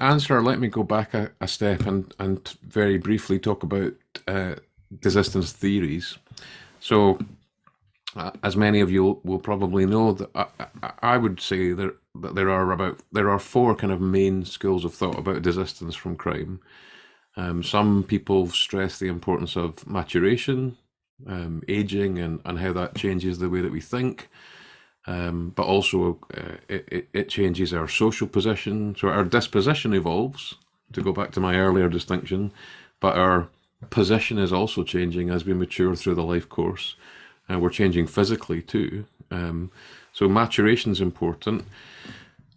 to answer, let me go back a step and very briefly talk about desistance theories. So, as many of you will probably know, that I would say that there are four kind of main schools of thought about desistance from crime. Some people stress the importance of maturation, aging, and how that changes the way that we think. But also, it changes our social position. So our disposition evolves, to go back to my earlier distinction, but our position is also changing as we mature through the life course. And we're changing physically too. So maturation is important.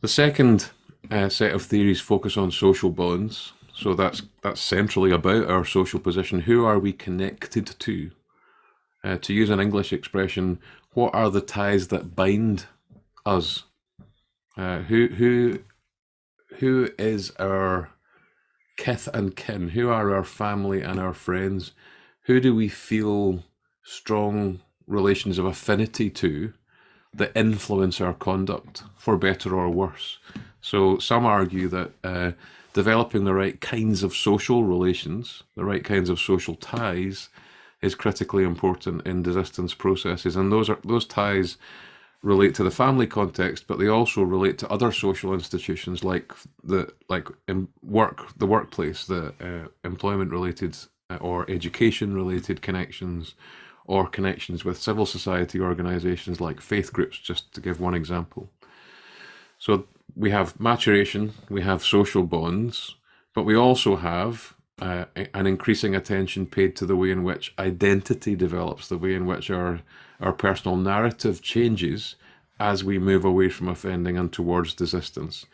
The second set of theories focus on social bonds. So that's centrally about our social position. Who are we connected to? To use an English expression, what are the ties that bind us? Who is our kith and kin? Who are our family and our friends? Who do we feel strong relations of affinity to that influence our conduct for better or worse? So some argue that developing the right kinds of social relations, the right kinds of social ties, is critically important in desistance processes, and those ties relate to the family context, but they also relate to other social institutions like the workplace, the employment related or education related connections, or connections with civil society organisations like faith groups, just to give one example. So we have maturation, we have social bonds, but we also have an increasing attention paid to the way in which identity develops, the way in which our personal narrative changes as we move away from offending and towards desistance.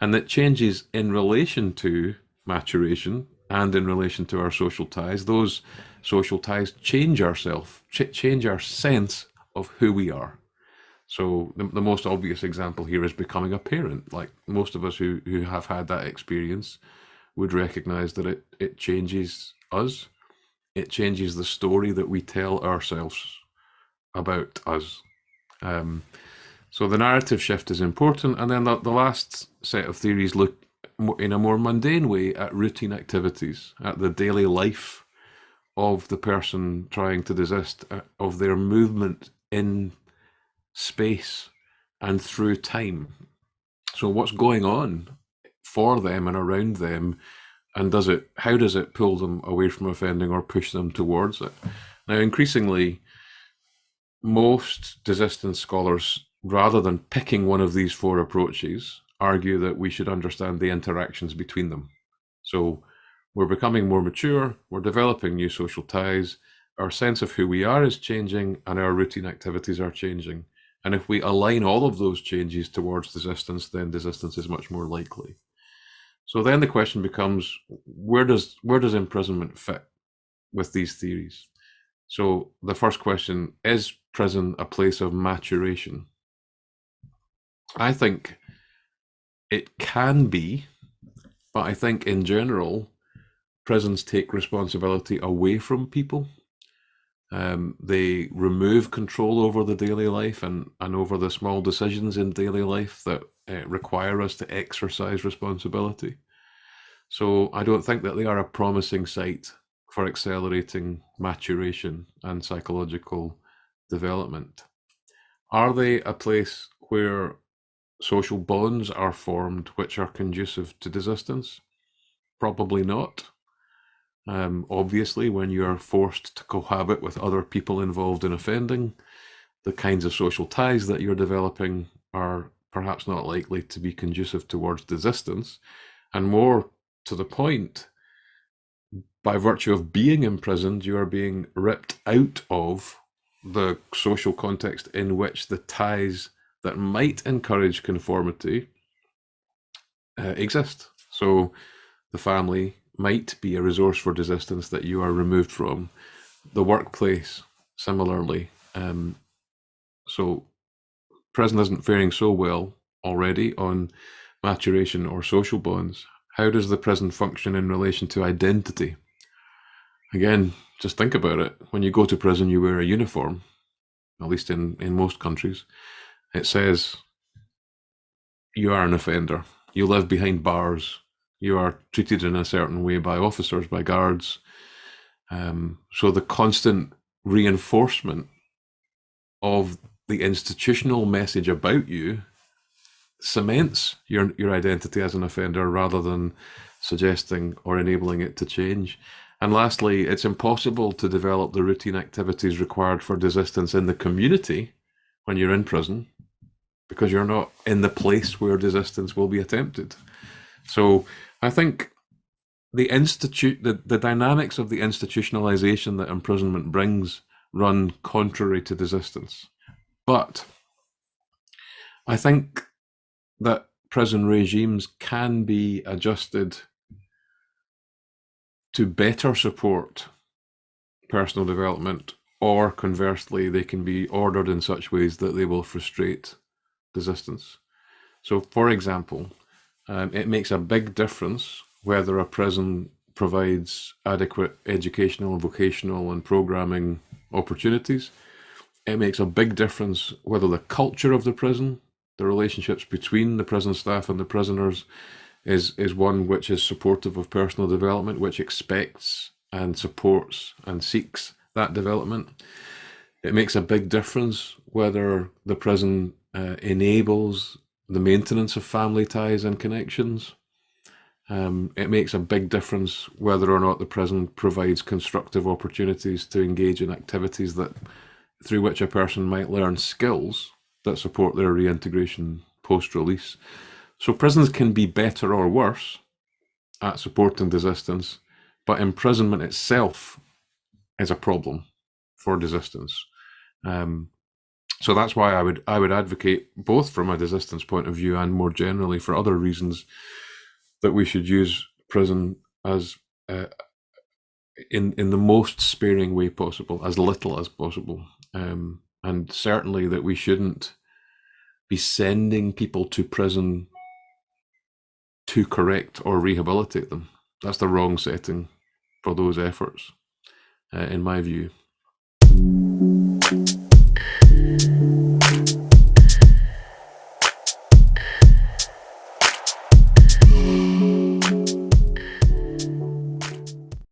And that changes in relation to maturation and in relation to our social ties. Those social ties change ourselves, change our sense of who we are. So the most obvious example here is becoming a parent. Like most of us who have had that experience would recognize that it changes us. It changes the story that we tell ourselves about us. Um, so the narrative shift is important. And then the last set of theories look in a more mundane way at routine activities, at the daily life of the person trying to desist, of their movement in space and through time. So what's going on for them and around them, and how does it pull them away from offending or push them towards it? Now, increasingly, most desistance scholars, rather than picking one of these four approaches, argue that we should understand the interactions between them. So we're becoming more mature, we're developing new social ties, our sense of who we are is changing, and our routine activities are changing. And if we align all of those changes towards desistance, then desistance is much more likely. So then the question becomes, where does imprisonment fit with these theories? So the first question, is prison a place of maturation? I think it can be, but I think in general, prisons take responsibility away from people. They remove control over the daily life and over the small decisions in daily life that require us to exercise responsibility. So I don't think that they are a promising site for accelerating maturation and psychological development. Are they a place where social bonds are formed which are conducive to desistance? Probably not. Obviously, when you're forced to cohabit with other people involved in offending, the kinds of social ties that you're developing are perhaps not likely to be conducive towards desistance. And more to the point, by virtue of being imprisoned, you are being ripped out of the social context in which the ties that might encourage conformity exist. So the family might be a resource for desistance that you are removed from. The workplace, similarly. So prison isn't faring so well already on maturation or social bonds. How does the prison function in relation to identity? Again, just think about it. When you go to prison, you wear a uniform, at least in most countries. It says you are an offender. You live behind bars. You are treated in a certain way by officers, by guards. So the constant reinforcement of the institutional message about you cements your identity as an offender rather than suggesting or enabling it to change. And lastly, it's impossible to develop the routine activities required for desistance in the community when you're in prison, because you're not in the place where desistance will be attempted. So I think the dynamics of the institutionalization that imprisonment brings run contrary to desistance. But I think that prison regimes can be adjusted to better support personal development, or conversely, they can be ordered in such ways that they will frustrate desistance. So, for example, it makes a big difference whether a prison provides adequate educational, vocational, and programming opportunities. It makes a big difference whether the culture of the prison, the relationships between the prison staff and the prisoners, is one which is supportive of personal development, which expects and supports and seeks that development. It makes a big difference whether the prison enables the maintenance of family ties and connections. It makes a big difference whether or not the prison provides constructive opportunities to engage in activities that through which a person might learn skills that support their reintegration post-release. So prisons can be better or worse at supporting desistance, but imprisonment itself is a problem for desistance. So that's why I would advocate, both from a desistance point of view and more generally for other reasons, that we should use prison as in the most sparing way possible, as little as possible, and certainly that we shouldn't be sending people to prison to correct or rehabilitate them. That's the wrong setting for those efforts, in my view.